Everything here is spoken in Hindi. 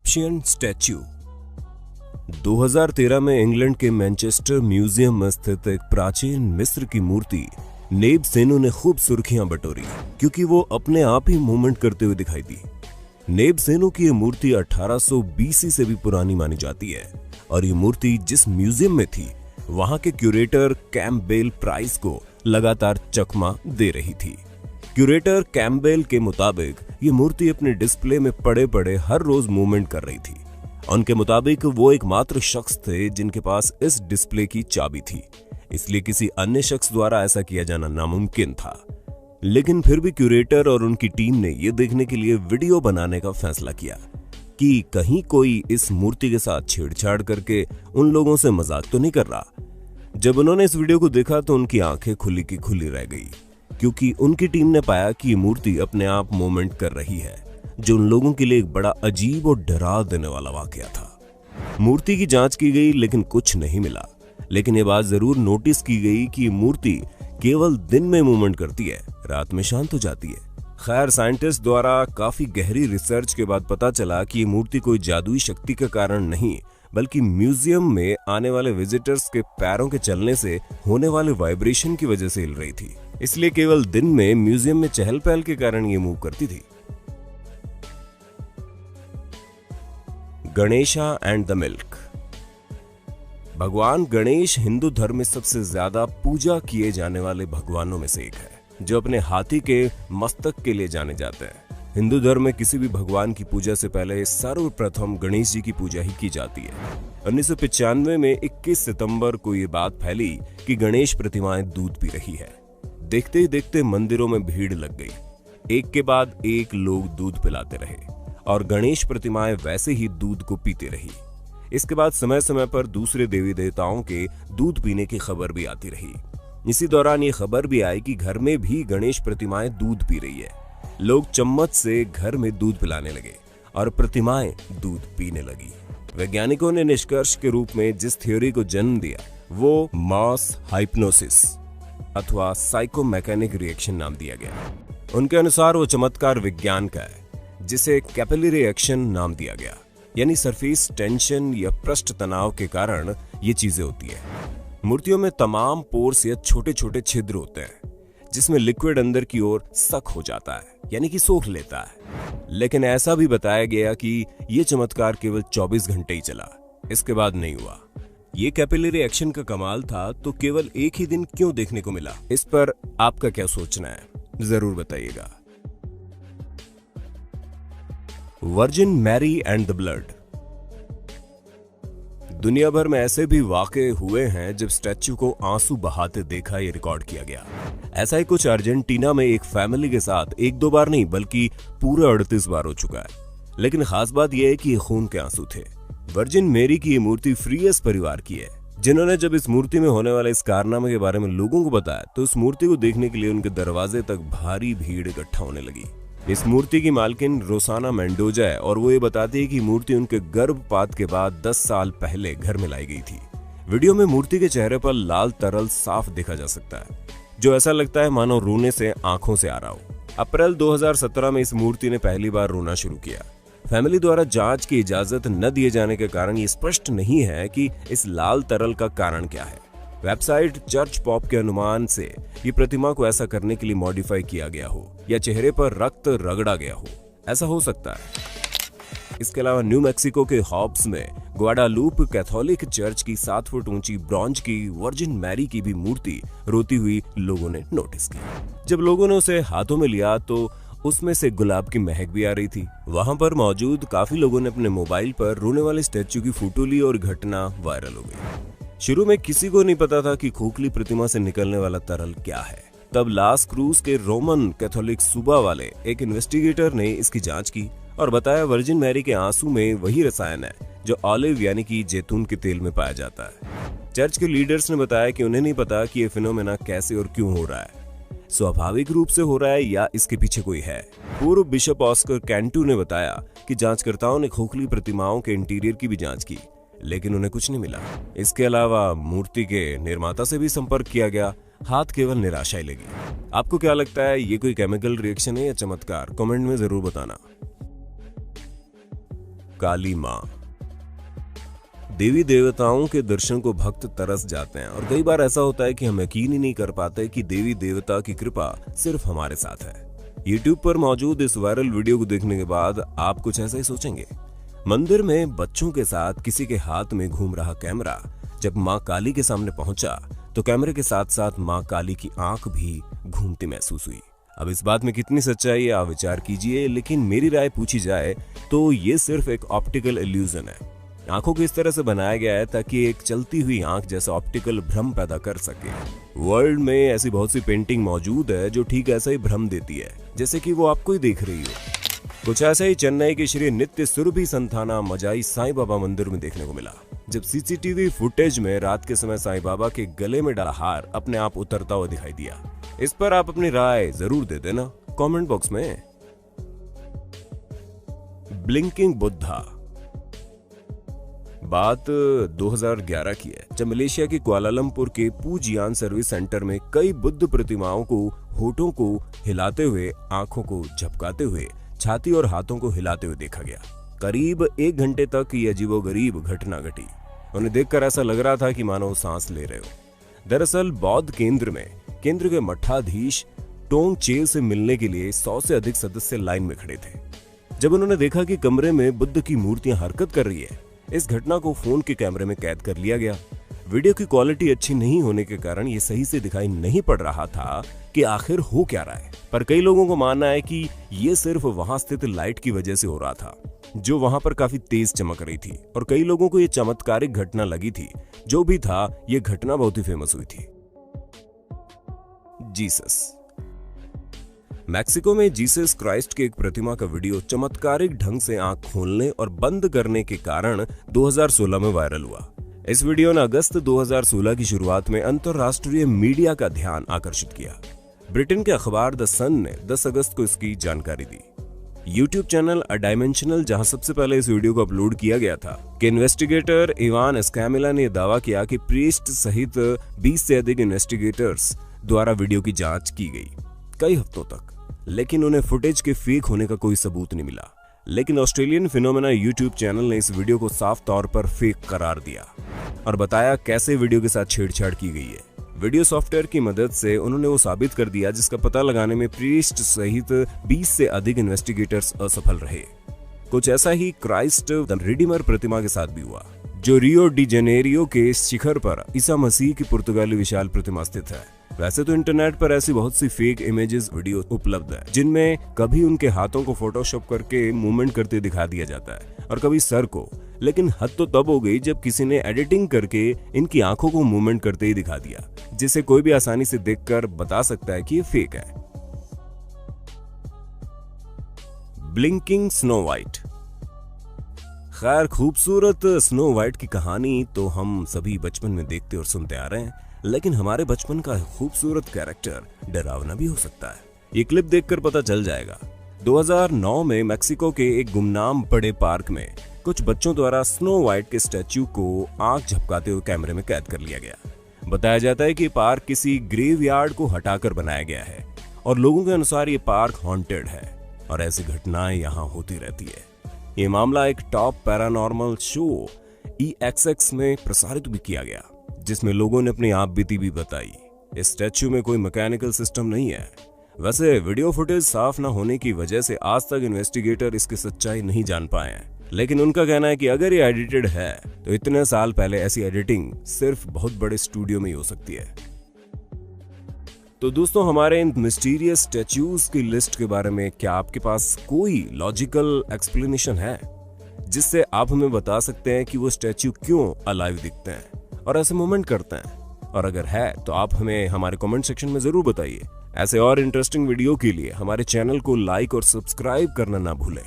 Egyptian statue. 2013 में इंग्लैंड के मैनचेस्टर म्यूजियम में स्थित एक प्राचीन मिस्र की मूर्ति नेब सेनो ने खूब सुर्खियां बटोरी क्योंकि वो अपने आप ही मूवमेंट करते हुए दिखाई दी। नेब सेनो की ये मूर्ति 1800 BC से भी पुरानी मानी जाती है और ये मूर्ति जिस म्यूजियम में थी वहां के क्यूरेटर कैम्पबेल प्राइस को लगातार चकमा दे रही थी। क्यूरेटर कैम्पबेल के मुताबिक ये मूर्ति अपने डिस्प्ले में पड़े पड़े हर रोज मूवमेंट कर रही थी। उनके मुताबिक वो एकमात्र शख्स थे जिनके पास इस डिस्प्ले की चाबी थी, इसलिए किसी अन्य शख्स द्वारा ऐसा किया जाना नामुमकिन था। लेकिन फिर भी क्यूरेटर और उनकी टीम ने यह देखने के लिए वीडियो बनाने का फैसला किया कि कहीं कोई इस मूर्ति के साथ छेड़छाड़ करके उन लोगों से मजाक तो नहीं कर रहा। जब उन्होंने इस वीडियो को देखा तो उनकी आंखें खुली की खुली रह गई क्योंकि उनकी टीम ने पाया कि ये मूर्ति अपने आप मूवमेंट कर रही है, जो उन लोगों के लिए एक बड़ा अजीब और डरा देने वाला वाकया था। मूर्ति की जांच की गई लेकिन कुछ नहीं मिला, लेकिन ये बात जरूर नोटिस की गई कि ये मूर्ति केवल दिन में मूवमेंट करती है, रात में शांत हो जाती है। खैर, साइंटिस्ट द्वारा काफी गहरी रिसर्च के बाद पता चला कि ये मूर्ति कोई जादुई शक्ति का कारण नहीं बल्कि म्यूजियम में आने वाले विजिटर्स के पैरों के चलने से होने वाले वाइब्रेशन की वजह से हिल रही थी, इसलिए केवल दिन में म्यूजियम में चहल पहल के कारण ये मूव करती थी। Ganesha and the milk. भगवान गणेश हिंदू धर्म में सबसे ज्यादा पूजा किए जाने वाले भगवानों में से एक है, जो अपने हाथी के मस्तक के लिए जाने जाते हैं। हिंदू धर्म में किसी भी भगवान की पूजा से पहले सर्वप्रथम गणेश जी की पूजा ही की जाती है। 1995 में 21 सितंबर को ये बात फैली कि गणेश प्रतिमाएं दूध पी रही है। देखते ही देखते मंदिरों में भीड़ लग गई। एक के बाद एक लोग दूध पिलाते रहे और गणेश प्रतिमाएं वैसे ही दूध को पीती रही। इसके बाद समय समय पर दूसरे देवी देवताओं के दूध पीने की खबर भी आती रही। इसी दौरान ये खबर भी आई कि घर में भी गणेश प्रतिमाएं दूध पी रही है। लोग चम्मच से घर में दूध पिलाने लगे और प्रतिमाएं दूध पीने लगी। वैज्ञानिकों ने निष्कर्ष के रूप में जिस थ्योरी को जन्म दिया वो मास हाइप्नोसिस अथवा साइकोमैकेनिक रिएक्शन नाम दिया गया। उनके अनुसार वो चमत्कार विज्ञान का है जिसे कैपिलरी एक्शन नाम दिया गया, यानी सरफेस टेंशन या पृष्ठ तनाव के कारण ये चीजें होती है। मूर्तियों में तमाम पोर्स या छोटे छोटे छिद्र होते हैं जिसमें लिक्विड अंदर की ओर सक हो जाता है, यानी कि सोख लेता है। लेकिन ऐसा भी बताया गया कि ये चमत्कार केवल 24 घंटे ही चला, इसके बाद नहीं हुआ। ये कैपिलरी एक्शन का कमाल था तो केवल एक ही दिन क्यों देखने को मिला? इस पर आपका क्या सोचना है, जरूर बताइएगा। Virgin Mary and the blood. दुनिया भर में ऐसे भी वाकये हुए हैं जब स्टैच्यू को आंसू बहाते देखा ये रिकॉर्ड किया गया। ऐसा ही कुछ अर्जेंटीना में एक फैमिली के साथ एक दो बार नहीं बल्कि पूरे 38 बार हो चुका है। लेकिन खास बात यह है कि ये खून के आंसू थे। वर्जिन मैरी की ये मूर्ति फ्रीएस परिवार की है, जिन्होंने जब इस मूर्ति में होने वाले इस कारनामे के बारे में लोगों को बताया तो इस मूर्ति को देखने के लिए उनके दरवाजे तक भारी भीड़ इकट्ठा होने लगी। इस मूर्ति की मालकिन रोसाना मेंडोजा है और वो ये बताती है कि मूर्ति उनके गर्भपात के बाद 10 साल पहले घर में लाई गई थी। वीडियो में मूर्ति के चेहरे पर लाल तरल साफ देखा जा सकता है, जो ऐसा लगता है मानो रोने से आंखों से आ रहा हो। अप्रैल 2017 में इस मूर्ति ने पहली बार रोना शुरू किया। फैमिली द्वारा जांच की इजाजत न दिए जाने के कारण ये स्पष्ट नहीं है कि इस लाल तरल का कारण क्या है। वेबसाइट चर्च पॉप के अनुमान से ये प्रतिमा को ऐसा करने के लिए मॉडिफाई किया गया हो या चेहरे पर रक्त रगड़ा गया हो, ऐसा हो सकता है। इसके अलावा न्यू मैक्सिको के हॉब्स में ग्वाडालूप कैथोलिक चर्च की 7 फुट ऊंची ब्रॉन्ज की वर्जिन मैरी की भी मूर्ति रोती हुई लोगों ने नोटिस की। जब लोगों ने उसे हाथों में लिया तो उसमें से गुलाब की महक भी आ रही थी। वहां पर मौजूद काफी लोगों ने अपने मोबाइल पर रोने वाले स्टैच्यू की फोटो ली और घटना वायरल हो गई। शुरू में किसी को नहीं पता था कि खोखली प्रतिमा से निकलने वाला तरल क्या है। तब लास क्रूज के रोमन कैथोलिक सूबा वाले एक इन्वेस्टिगेटर ने इसकी जांच की और बताया वर्जिन मैरी के आंसू में वही रसायन है जो ऑलिव यानी कि जैतून के तेल में पाया जाता है। चर्च के लीडर्स ने बताया कि उन्हें नहीं पता कि ये फिनोमेना कैसे और क्यों हो रहा है, स्वाभाविक रूप से हो रहा है या इसके पीछे कोई है। पूर्व बिशप ऑस्कर कैंटू ने बताया कि जांचकर्ताओं ने खोखली प्रतिमाओं के इंटीरियर की भी जांच की, लेकिन उन्हें कुछ नहीं मिला। इसके अलावा मूर्ति के निर्माता से भी संपर्क किया गया, हाथ केवल निराशा ही लगी। आपको क्या लगता है, ये कोई केमिकल रिएक्शन है या चमत्कार? कमेंट में जरूर बताना। काली मां। देवी देवताओं के दर्शन को भक्त तरस जाते हैं और कई बार ऐसा होता है कि हम यकीन ही नहीं कर पाते कि देवी देवता की कृपा सिर्फ हमारे साथ है। YouTube पर मौजूद इस वायरल वीडियो को देखने के बाद आप कुछ ऐसा ही सोचेंगे। मंदिर में बच्चों के साथ किसी के हाथ में घूम रहा कैमरा जब मां काली के सामने पहुंचा तो कैमरे के साथ साथ मां काली की आंख भी घूमती महसूस हुई। अब इस बात में कितनी सच्चाई है आप विचार कीजिए, लेकिन मेरी राय पूछी जाए तो ये सिर्फ एक ऑप्टिकल इल्यूजन है। आंखों को इस तरह से बनाया गया है ताकि एक चलती हुई आंख जैसा ऑप्टिकल भ्रम पैदा कर सके। वर्ल्ड में ऐसी बहुत सी पेंटिंग मौजूद है जो ठीक ऐसा ही भ्रम देती है, जैसे कि वो आपको ही देख रही हो। कुछ ऐसा ही चेन्नई के श्री नित्य सुरभि संथाना मजाई साईं बाबा मंदिर में देखने को मिला, जब सीसीटीवी फुटेज में रात के समय साईं बाबा के गले में डाला हार अपने आप उतरता हुआ दिखाई दिया। इस पर आप अपनी राय जरूर दे देना कमेंट बॉक्स में। ब्लिंकिंग बुद्धा। बात 2011 की है, जब मलेशिया के कुआलालंपुर के पूजियान सर्विस सेंटर में कई बुद्ध प्रतिमाओं को होठों को हिलाते हुए, आंखों को झपकाते हुए, छाती और हाथों को हिलाते हुए देखा गया। करीब 1 घंटे तक ये अजीबोगरीब घटना घटी। उन्हें देखकर ऐसा लग रहा था कि मानो सांस ले रहे हो। दरअसल बौद्ध केंद्र के मठाधीश टोंग चेल से मिलने के लिए 100 से अधिक सदस्य लाइन में खड़े थे। जब उन्होंने देखा कि कमरे में बुद्ध की मूर्तियां हरकत कर रही है, इस घटना को फोन के कैमरे में कैद कर लिया गया। वीडियो की क्वालिटी अच्छी नहीं होने के कारण ये सही से दिखाई नहीं पड़ रहा था कि आखिर हो क्या रहा है, पर कई लोगों को मानना है कि ये सिर्फ वहां स्थित लाइट की वजह से हो रहा था, जो वहां पर काफी तेज चमक रही थी, और कई लोगों को ये चमत्कारिक घटना लगी थी। जो भी था, ये घटना बहुत ही फेमस हुई थी। जीसस। मैक्सिको में जीसस क्राइस्ट की एक प्रतिमा का वीडियो चमत्कारिक ढंग से आंख खोलने और बंद करने के कारण 2016 में वायरल हुआ। इस वीडियो ने अगस्त 2016 की शुरुआत में अंतरराष्ट्रीय मीडिया का ध्यान आकर्षित किया। ब्रिटेन के अखबार द सन ने 10 अगस्त को इसकी जानकारी दी। YouTube चैनल अ डायमेंशनल, जहां सबसे पहले इस वीडियो को अपलोड किया गया था, कि इन्वेस्टिगेटर इवान एस्कैमिला ने दावा किया कि प्रीस्ट सहित 20 से अधिक इन्वेस्टिगेटर्स द्वारा वीडियो की जांच की गई कई हफ्तों तक, लेकिन उन्हें फुटेज के फेक होने का कोई सबूत नहीं मिला। लेकिन ऑस्ट्रेलियन फिनोमेना YouTube चैनल ने इस वीडियो को साफ तौर पर फेक करार दिया और बताया कैसे वीडियो के साथ छेड़छाड़ की गई है। वीडियो सॉफ्टवेयर की मदद से उन्होंने वो साबित कर दिया जिसका पता लगाने में प्रीस्ट सहित 20 से अधिक इन्वेस्टिगेटर्स असफल रहे। कुछ ऐसा ही क्राइस्ट द रिडीमर प्रतिमा के साथ भी हुआ, जो रियो डी जेनेरियो के शिखर पर ईसा मसीह की पुर्तगाली विशाल प्रतिमा स्थित है। वैसे तो इंटरनेट पर ऐसी बहुत सी फेक इमेजेस वीडियो उपलब्ध है, जिनमें कभी उनके हाथों को फोटोशॉप करके मूवमेंट करते दिखा दिया जाता है और कभी सर को, लेकिन हद तो तब हो गई जब किसी ने एडिटिंग करके इनकी आंखों को मूवमेंट करते ही दिखा दिया, जिसे कोई भी आसानी से देखकर बता सकता है कि ये फेक है। Blinking snow white. खैर, खूबसूरत स्नो व्हाइट की कहानी तो हम सभी बचपन में देखते और सुनते आ रहे हैं, लेकिन हमारे बचपन का खूबसूरत कैरेक्टर डरावना भी हो सकता है। ये क्लिप देखकर पता चल जाएगा। 2009 में मैक्सिको के एक गुमनाम बड़े पार्क में कुछ बच्चों द्वारा स्नो व्हाइट के स्टैच्यू को आंख झपकाते हुए कैमरे में कैद कर लिया गया। बताया जाता है कि पार्क किसी ग्रेवयार्ड को हटाकर बनाया गया है और लोगों के अनुसार ये पार्क हॉन्टेड है और ऐसी घटनाएं यहाँ होती रहती है। ये मामला एक टॉप पैरानॉर्मल शो EXX में प्रसारित भी किया गया, जिसमें लोगों ने अपनी आप बीती भी बताई। इस स्टैच्यू में कोई मैकेनिकल सिस्टम नहीं है। वैसे वीडियो फुटेज साफ न होने की वजह से आज तक इन्वेस्टिगेटर इसकी सच्चाई नहीं जान पाए हैं, लेकिन उनका कहना है कि अगर ये एडिटेड है तो इतने साल पहले ऐसी एडिटिंग सिर्फ बहुत बड़े स्टूडियो में ही हो सकती है। तो दोस्तों, हमारे इन मिस्टीरियस स्टैच्यूज की लिस्ट के बारे में क्या आपके पास कोई लॉजिकल एक्सप्लेनेशन है, जिससे आप हमें बता सकते हैं कि वो स्टैच्यू क्यों अलाइव दिखते हैं और ऐसे मूवमेंट करते हैं? और अगर है तो आप हमें हमारे कमेंट सेक्शन में जरूर बताइए। ऐसे और इंटरेस्टिंग वीडियो के लिए हमारे चैनल को लाइक और सब्सक्राइब करना ना भूलें।